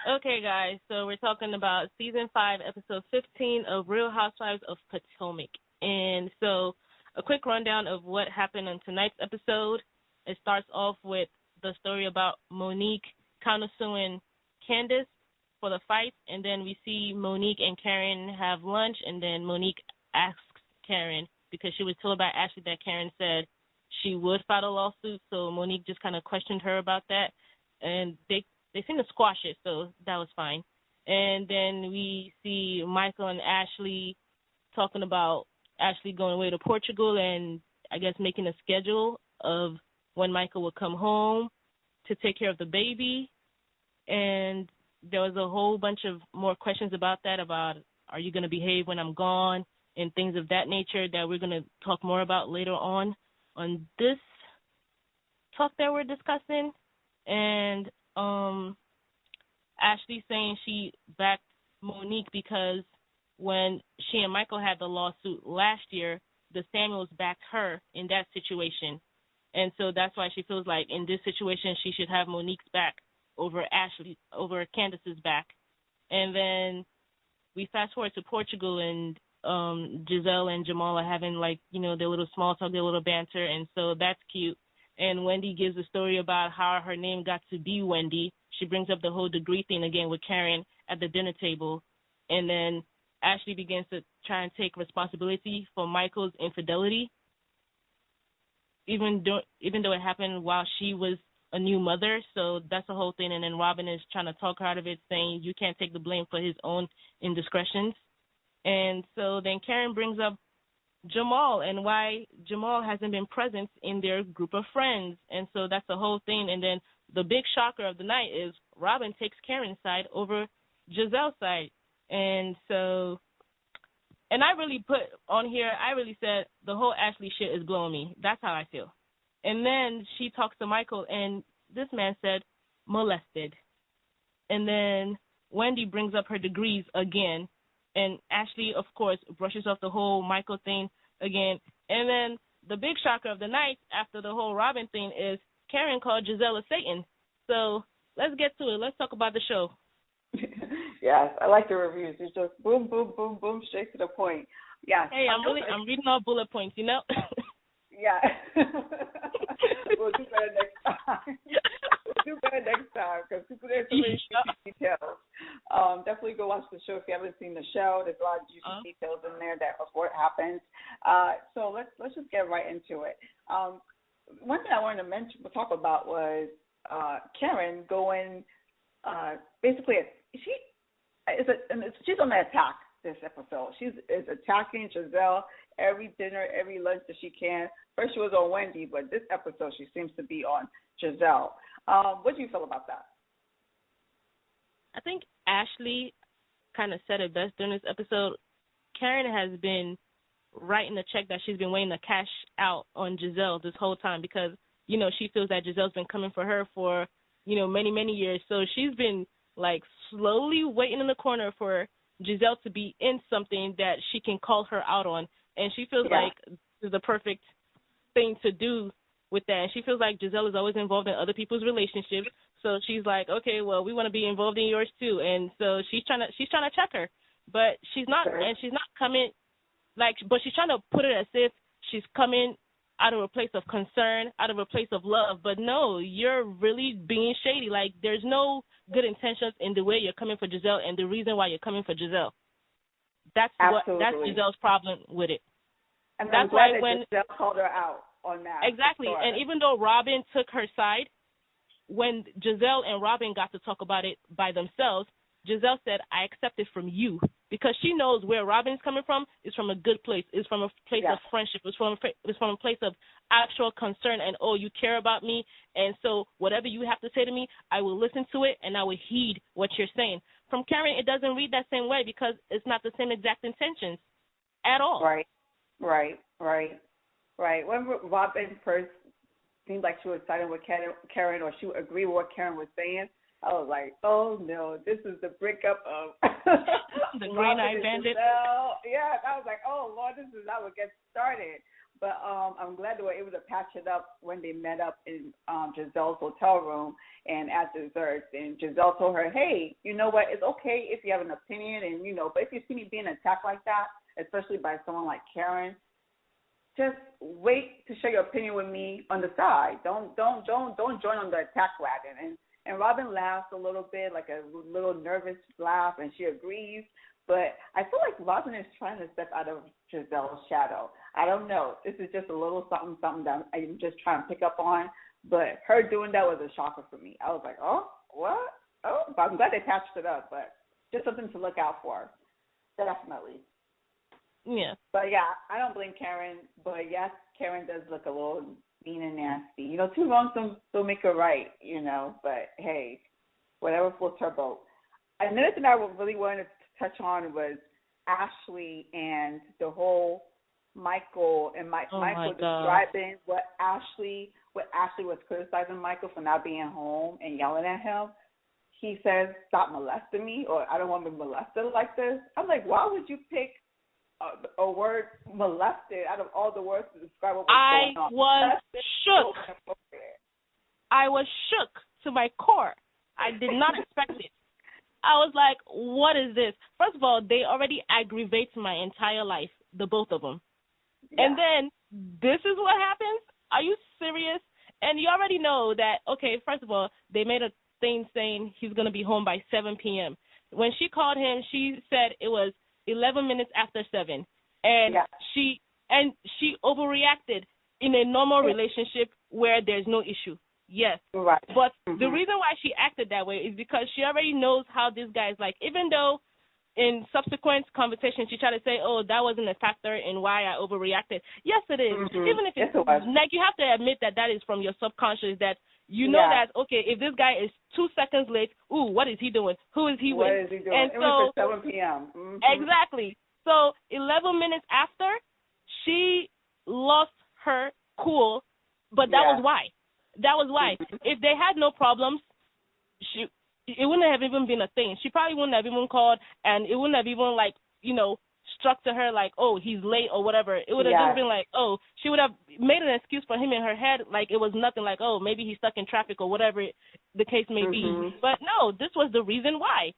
Okay, guys, so we're talking about Season 5, Episode 15 of Real Housewives of Potomac. And so a quick rundown of what happened on tonight's episode. It starts off with the story about Monique countersuing Candace for the fight, and then we see Monique and Karen have lunch, and then Monique asks Karen, because she was told by Ashley that Karen said she would file a lawsuit, so Monique just kind of questioned her about that, and they seem to squash it, so that was fine. And then we see Micheal and Ashley talking about Ashley going away to Portugal and I guess making a schedule of when Micheal would come home to take care of the baby. And there was a whole bunch of more questions about that, about are you going to behave when I'm gone and things of that nature that we're going to talk more about later on this talk that we're discussing. And Ashley saying she backed Monique because when she and Micheal had the lawsuit last year, the Samuels backed her in that situation. And so that's why she feels like in this situation she should have Monique's back over Candace's back. And then we fast forward to Portugal, and Gizelle and Jamal are having, like, you know, their little small talk, their little banter, and so that's cute. And Wendy gives a story about how her name got to be Wendy. She brings up the whole degree thing again with Karen at the dinner table. And then Ashley begins to try and take responsibility for Michael's infidelity, even though it happened while she was a new mother. So that's the whole thing. And then Robin is trying to talk her out of it, saying you can't take the blame for his own indiscretions. And so then Karen brings up Jamal and why Jamal hasn't been present in their group of friends. And so that's the whole thing. And then the big shocker of the night is Robin takes Karen's side over Giselle's side. And so, and I really put on here, I really said the whole Ashley shit is blowing me. That's how I feel. And then she talks to Micheal, and this man said molested. And then Wendy brings up her degrees again. And Ashley, of course, brushes off the whole Micheal thing again. And then the big shocker of the night after the whole Robin thing is Karen called Gizelle a Satan. So let's get to it. Let's talk about the show. Yes, I like the reviews. It's just boom, boom, boom, boom, straight to the point. Yes. Hey, I'm reading all bullet points, you know? Yeah. We'll do better next time. Because there's so many details. Definitely go watch the show if you haven't seen the show. There's a lot of juicy details in there that of what happens. So let's just get right into it. One thing I wanted to talk about was Karen going basically she's on the attack this episode. She's attacking Gizelle every dinner, every lunch that she can. First she was on Wendy, but this episode she seems to be on Gizelle. What do you feel about that? I think Ashley kind of said it best during this episode. Karen has been writing the check that she's been waiting to cash out on Gizelle this whole time because, you know, she feels that Giselle's been coming for her for, you know, many, many years. So she's been, like, slowly waiting in the corner for Gizelle to be in something that she can call her out on. And she feels like this is the perfect thing to do with that. And she feels like Gizelle is always involved in other people's relationships. So she's like, okay, well, we want to be involved in yours too. And so she's trying to check her, but she's not, and she's not coming but she's trying to put it as if she's coming out of a place of concern, out of a place of love. But no, you're really being shady. Like, there's no good intentions in the way you're coming for Gizelle and the reason why you're coming for Gizelle. That's Giselle's problem with it. And that's why Gizelle called her out on that. Exactly. And even though Robin took her side, when Gizelle and Robin got to talk about it by themselves, Gizelle said, I accept it from you, because she knows where Robin's coming from is from a good place. It's from a place of friendship. It's from a place of actual concern and, oh, you care about me, and so whatever you have to say to me, I will listen to it and I will heed what you're saying. From Karen, it doesn't read that same way because it's not the same exact intentions at all. Right. When Robin first seemed like she was siding with Karen, or she would agree with what Karen was saying, I was like, oh, no, this is the breakup of the Green Eye Bandit. Yeah, I was like, oh, Lord, this is how it gets started. But I'm glad they were able to patch it up when they met up in Gizelle's hotel room and at desserts. And Gizelle told her, hey, you know what? It's okay if you have an opinion, and but if you see me being attacked like that, especially by someone like Karen, just wait to share your opinion with me on the side. Don't join on the attack wagon. And Robin laughs a little bit, like a little nervous laugh, and she agrees. But I feel like Robin is trying to step out of Gizelle's shadow. I don't know. This is just a little something that I'm just trying to pick up on. But her doing that was a shocker for me. I was like, oh, what? Oh, but I'm glad they patched it up. But just something to look out for, definitely. Yeah. But, yeah, I don't blame Karen. But, yes, Karen does look a little mean and nasty. Two wrongs don't make a right, But, hey, whatever floats her boat. Another thing I really wanted to touch on was Ashley and the whole Micheal and Micheal describing what Ashley was criticizing Micheal for not being home and yelling at him. He says, stop molesting me, or I don't want to be molested like this. I'm like, why would you pick a word molested out of all the words to describe what was going on? Was shook. I was shook to my core. I did not expect it. I was like, what is this? First of all, they already aggravate my entire life, the both of them. Yeah. And then this is what happens? Are you serious? And you already know that, okay, first of all, they made a thing saying he's going to be home by 7 p.m. When she called him, she said it was 11 minutes after 7. And she overreacted in a normal relationship where there's no issue. Yes. Right. But the reason why she acted that way is because she already knows how this guy is like. Even though in subsequent conversations she tried to say, oh, that wasn't a factor in why I overreacted. Yes, it is. Even if it's like, you have to admit that is from your subconscious, that you know that, okay, if this guy is 2 seconds late, ooh, what is he doing? Who is he with? What is he doing? And it was at 7 p.m. Exactly. So 11 minutes after, she lost her cool, but that was why. That was why. If they had no problems, it wouldn't have even been a thing. She probably wouldn't have even called, and it wouldn't have even, struck to her like, oh, he's late or whatever. It would have just been like, oh, she would have made an excuse for him in her head like it was nothing, like, oh, maybe he's stuck in traffic or whatever the case may be. But no, this was the reason why.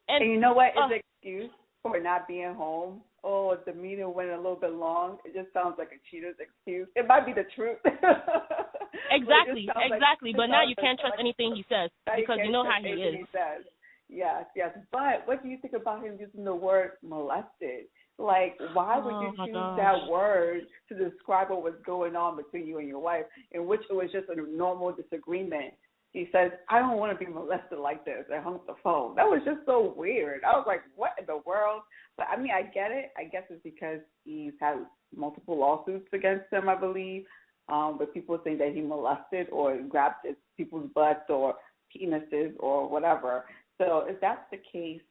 And you know what is the excuse for not being home? Oh, the meeting went a little bit long. It just sounds like a cheater's excuse. It might be the truth. Exactly. But now you can't trust anything he says because you know how he is. Yes. But what do you think about him using the word molested? Like, why would you choose that word to describe what was going on between you and your wife, in which it was just a normal disagreement? He says, I don't want to be molested like this. I hung up the phone. That was just so weird. I was like, what in the world? But, I mean, I get it. I guess it's because he's had multiple lawsuits against him, I believe, with people saying that he molested or grabbed people's butts or penises or whatever. So if that's the case,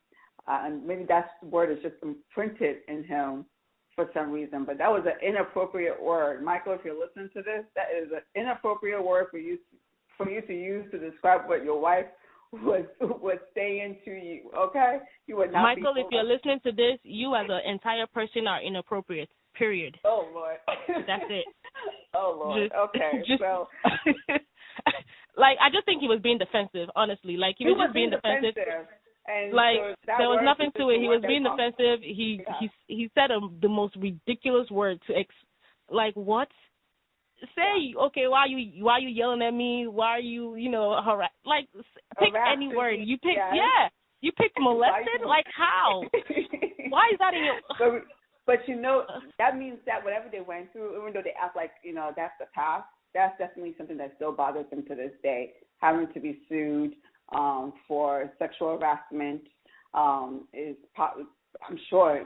and maybe that word is just imprinted in him for some reason, but that was an inappropriate word. Micheal, if you're listening to this, that is an inappropriate word for you to use to describe what your wife was saying to you, okay? You would not Micheal, if you're listening to this, you as an entire person are inappropriate, period. Oh, Lord. That's it. Oh, Lord. Okay. So, I just think he was being defensive, honestly. Like, he was just being defensive. And like, so there was nothing to it. He was being defensive. He said the most ridiculous word to like, what? Say, okay, why are you yelling at me? Why are you, like, pick any word. You pick, you picked molested? Like, how? Why is that in your... But, that means that whatever they went through, even though they act like, that's the past, that's definitely something that still bothers them to this day, having to be sued for sexual harassment is probably, I'm sure,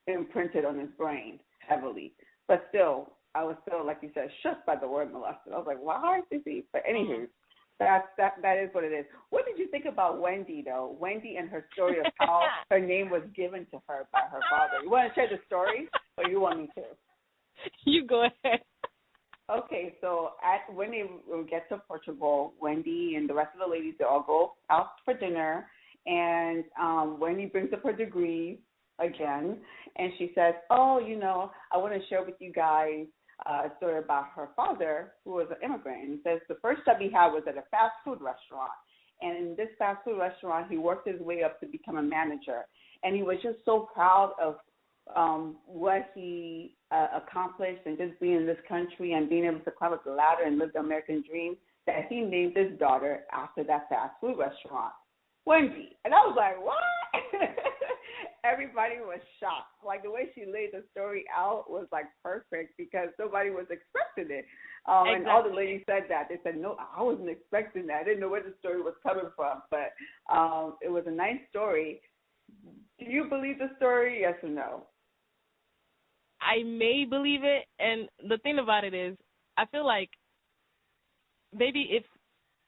imprinted on his brain heavily. But still, I was still, like you said, shook by the word molested. I was like, why is he? But anywho, that is what it is. What did you think about Wendy, though? Wendy and her story of how her name was given to her by her father. You want to share the story, or you want me to? You go ahead. Okay, so when they get to Portugal, Wendy and the rest of the ladies, they all go out for dinner, and Wendy brings up her degree again, and she says, oh, I want to share with you guys a story about her father, who was an immigrant. And says the first job he had was at a fast food restaurant. And in this fast food restaurant, he worked his way up to become a manager. And he was just so proud of what he accomplished and just being in this country and being able to climb up the ladder and live the American dream that he named his daughter after that fast food restaurant, Wendy. And I was like, what? Everybody was shocked. Like, the way she laid the story out was, like, perfect because nobody was expecting it. Exactly. And all the ladies said that. They said, no, I wasn't expecting that. I didn't know where the story was coming from. But it was a nice story. Do you believe the story, yes or no? I may believe it. And the thing about it is, I feel like maybe if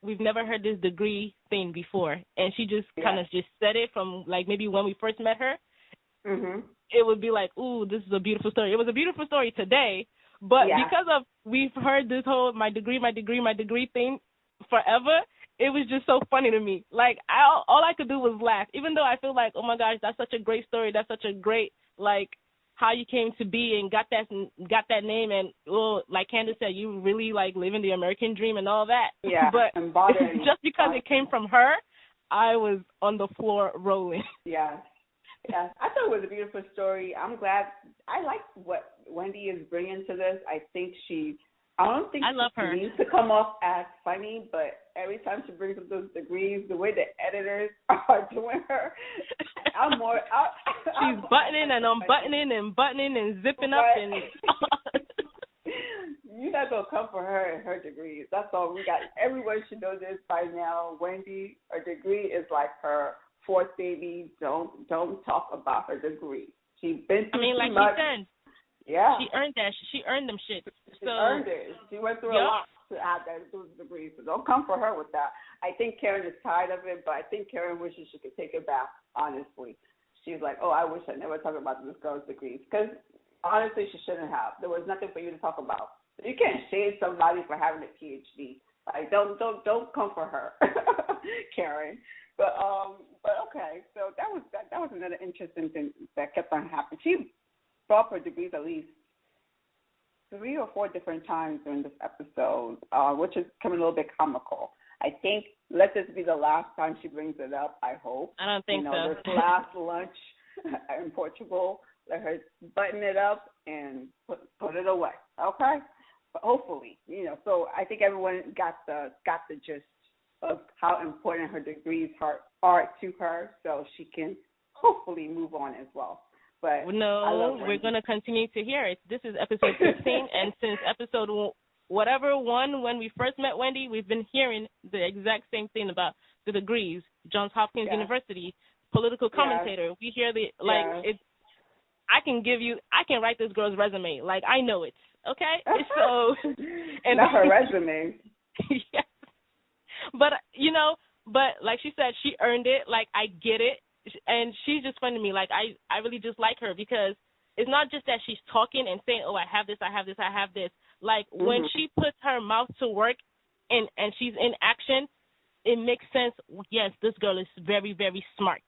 we've never heard this degree thing before, and she just kind of just said it from, like, maybe when we first met her, it would be like, ooh, this is a beautiful story. It was a beautiful story today, but because of we've heard this whole my degree thing forever, it was just so funny to me. Like, all I could do was laugh, even though I feel like, oh, my gosh, that's such a great story. That's such a great, like, how you came to be and got that name, and like Candace said, you really like living the American dream and all that. Yeah, but just because it came from her, I was on the floor rolling. Yeah, I thought it was a beautiful story. I'm glad. I like what Wendy is bringing to this. I don't think she needs to come off as funny, but every time she brings up those degrees, the way the editors are doing her, she's buttoning and unbuttoning and buttoning and zipping up and. You're not gonna come for her and her degrees. That's all we got. Everyone should know this by now. Wendy, her degree is like her fourth baby. Don't talk about her degree. She's been through too much. She said. Yeah. She earned that. She earned them shit. She earned it. She went through a lot to have that degree. So don't come for her with that. I think Karen is tired of it, but I think Karen wishes she could take it back, honestly. She's like, oh, I wish I never talked about this girl's degrees. Because, honestly, she shouldn't have. There was nothing for you to talk about. You can't shade somebody for having a PhD. Like, don't come for her, Karen. But okay. So that was another interesting thing that kept on happening. She brought her degrees at least 3 or 4 different times during this episode, which is coming a little bit comical. I think let this be the last time she brings it up, I hope. I don't think so. This last lunch in Portugal, let her button it up and put it away, okay? But hopefully, so I think everyone got the gist of how important her degrees are to her, so she can hopefully move on as well. But no, we're going to continue to hear it. This is episode 15, and since episode one, when we first met Wendy, we've been hearing the exact same thing about the degrees. Johns Hopkins University, political commentator. We hear it's. I can write this girl's resume. Like, I know it. Okay, so and not her resume. Yes, but like she said, she earned it. Like, I get it. And she's just fun to me. Like, I really just like her because it's not just that she's talking and saying, oh, I have this. Like, when she puts her mouth to work and she's in action, it makes sense. Yes, this girl is very, very smart.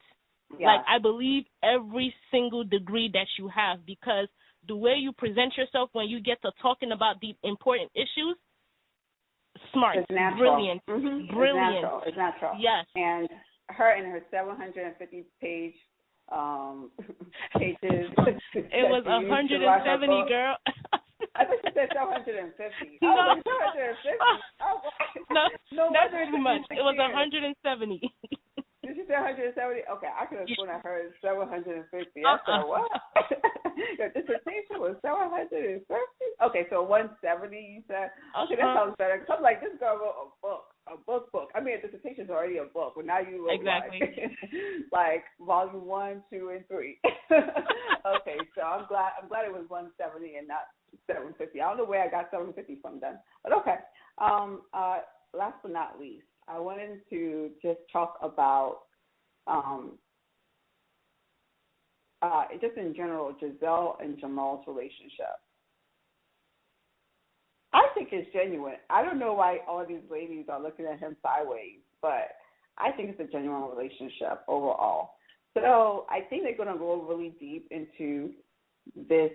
Yeah. Like, I believe every single degree that you have because the way you present yourself when you get to talking about the important issues, smart, brilliant, brilliant. It's natural. Yes. And her in her 750-page pages. It was 170, girl. I thought you said 750. No, I was like, 750. No, that's too much. It was 170. Did you say 170? Okay, I could have sworn I heard 750. I said, what? Your dissertation was 750? Okay, so 170 you said? Okay, that sounds better. Because I'm like, this girl wrote a book. I mean, a dissertation is already a book, but now you wrote like volume 1, 2, and 3. Okay, so I'm glad it was 170 and not 750. I don't know where I got 750 from then, but okay. Last but not least, I wanted to just talk about, just in general, Gizelle and Jamal's relationship. I think it's genuine. I don't know why all these ladies are looking at him sideways, but I think it's a genuine relationship overall. So I think they're going to go really deep into this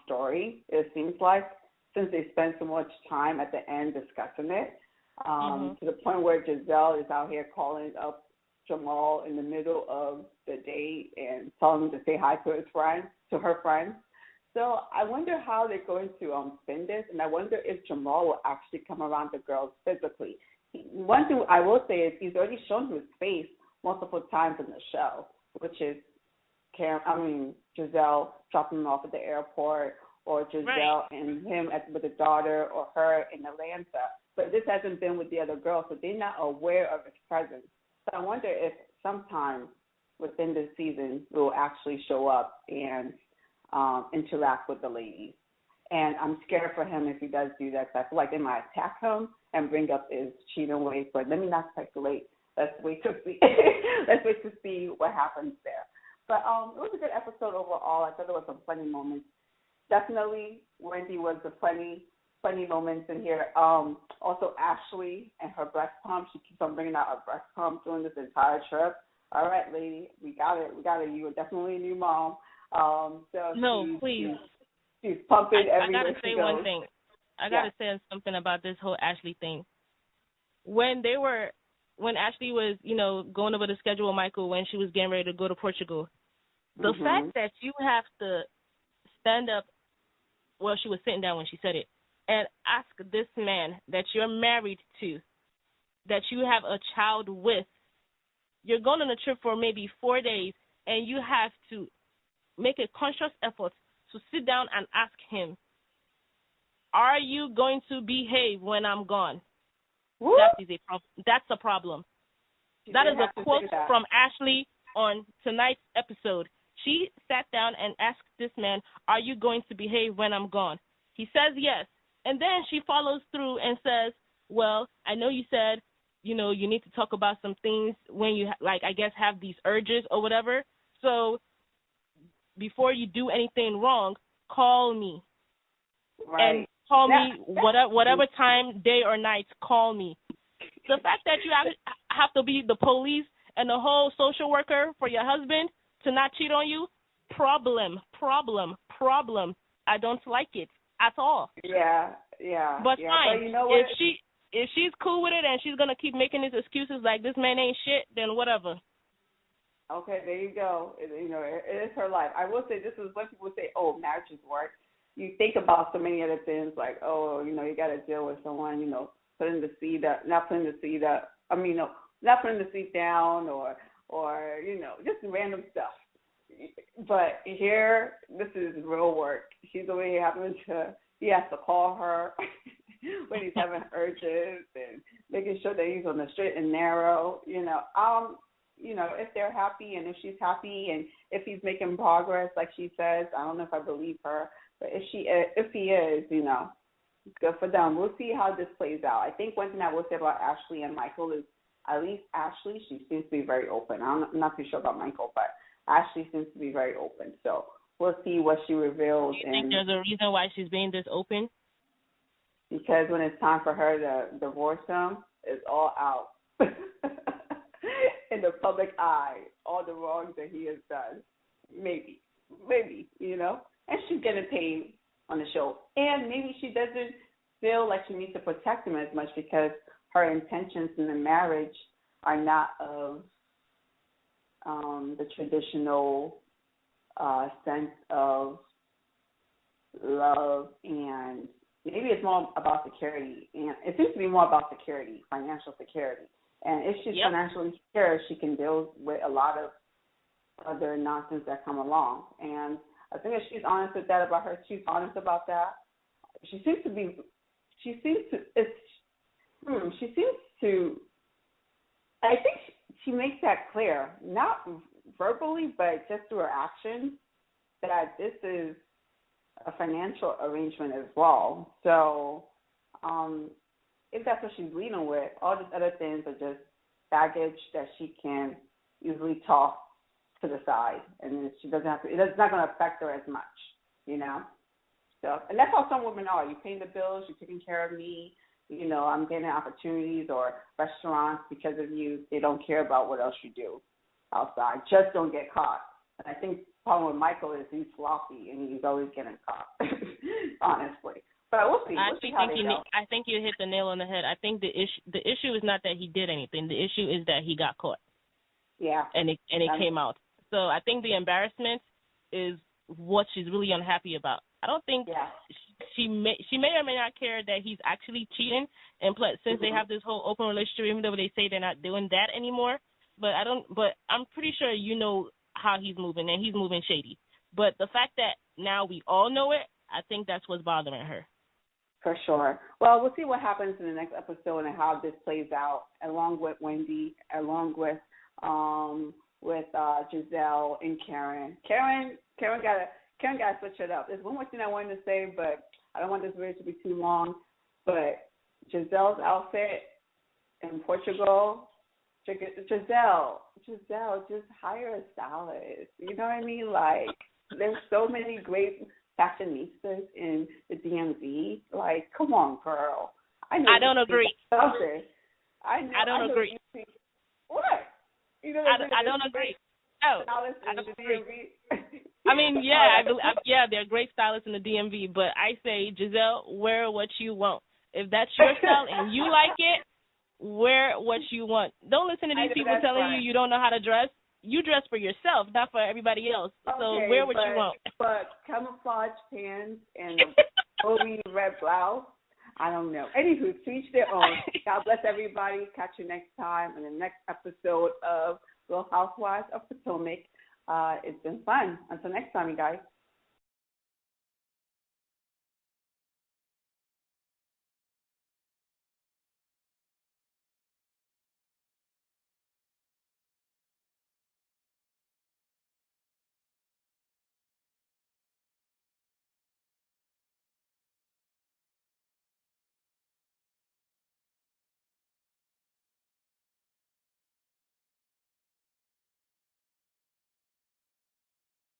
story, it seems like, since they spend so much time at the end discussing it, to the point where Gizelle is out here calling up Jamal in the middle of the date and telling him to say hi to her friend. So I wonder how they're going to spin this, and I wonder if Jamal will actually come around the girls physically. One thing I will say is he's already shown his face multiple times in the show, which is Gizelle dropping him off at the airport, or Gizelle and him with the daughter, or her in Atlanta. But this hasn't been with the other girls, so they're not aware of his presence. So I wonder if sometime within this season it will actually show up and interact with the ladies. And I'm scared for him if he does do that, because I feel like they might attack him and bring up his cheating ways. But let me not speculate. Let's wait to see. Let's wait to see what happens there. But it was a good episode overall. I thought there were some funny moments. Definitely, Wendy was the funny moments in here. Also, Ashley and her breast pump. She keeps on bringing out her breast pump during this entire trip. All right, lady, we got it. You are definitely a new mom. She's pumping everywhere she goes. I gotta say one thing. I gotta say something about this whole Ashley thing. When Ashley was, going over the schedule with Micheal when she was getting ready to go to Portugal, the fact that you have to stand up, well, she was sitting down when she said it, and ask this man that you're married to, that you have a child with, you're going on a trip for maybe 4 days, and you have to make a conscious effort to sit down and ask him, are you going to behave when I'm gone? That's a problem. That is a quote from Ashley on tonight's episode. She sat down and asked this man, are you going to behave when I'm gone? He says yes. And then she follows through and says, well, I know you said, you need to talk about some things when you, have these urges or whatever. So before you do anything wrong, call me. Right. And call me whatever time, day or night, call me. The fact that you have to be the police and the whole social worker for your husband to not cheat on you, problem. I don't like it at all. Yeah. But fine, but you know what? If she's cool with it and she's going to keep making these excuses like this man ain't shit, then whatever. Okay, there you go. It is her life. I will say this is when people say, oh, marriage is work. You think about so many other things like, oh, you got to deal with someone, not putting the seat down or just random stuff. But here, this is real work. She's over here he has to call her when he's having urges and making sure that he's on the straight and narrow, if they're happy and if she's happy and if he's making progress, like she says, I don't know if I believe her, but if he is, it's good for them. We'll see how this plays out. I think one thing I will say about Ashley and Micheal is, at least Ashley, she seems to be very open. I'm not too sure about Micheal, but Ashley seems to be very open. So we'll see what she reveals. Do you think there's a reason why she's being this open? Because when it's time for her to divorce him, it's all out in the public eye, all the wrongs that he has done. Maybe, and she's getting paid on the show. And maybe she doesn't feel like she needs to protect him as much because her intentions in the marriage are not of the traditional sense of love, and maybe it's more about security. And it seems to be more about security, financial security. And if she's financially secure, she can deal with a lot of other nonsense that come along. And I think if she's honest with that about her, she's honest about that. She seems to. I think she makes that clear, not verbally, but just through her actions, that this is a financial arrangement as well. So, if that's what she's leading with, all these other things are just baggage that she can easily toss to the side, and she doesn't have to. It's not going to affect her as much, So, and that's how some women are. You're paying the bills, you're taking care of me. I'm getting opportunities or restaurants because of you. They don't care about what else you do. outside. Just don't get caught. And I think the problem with Micheal is he's sloppy and he's always getting caught, honestly. But we'll see. I think you hit the nail on the head. I think the issue is not that he did anything. The issue is that he got caught. Yeah. And it came out. So I think the embarrassment is what she's really unhappy about. I don't think she may or may not care that he's actually cheating. And plus, since they have this whole open relationship, even though they say they're not doing that anymore, but I'm pretty sure you know how he's moving, and he's moving shady. But the fact that now we all know it, I think that's what's bothering her. For sure. Well, we'll see what happens in the next episode and how this plays out, along with Wendy, along with Gizelle and Karen. Karen gotta switch it up. There's one more thing I wanted to say, but I don't want this video to be too long. But Gizelle's outfit in Portugal, Gizelle, just hire a stylist. You know what I mean? Like, there's so many great fashionistas in the DMV. Like, come on, girl. I don't agree. I don't agree. What? You know I don't agree. No, I don't agree. I mean, they're great stylists in the DMV, but I say, Gizelle, wear what you want. If that's your style and you like it, wear what you want. Don't listen to these people telling you don't know how to dress. You dress for yourself, not for everybody else. So wear what you want. But camouflage pants and a flowy red blouse, I don't know. Anywho, to each their own. God bless everybody. Catch you next time in the next episode of Real Housewives of Potomac. It's been fun. Until next time, you guys.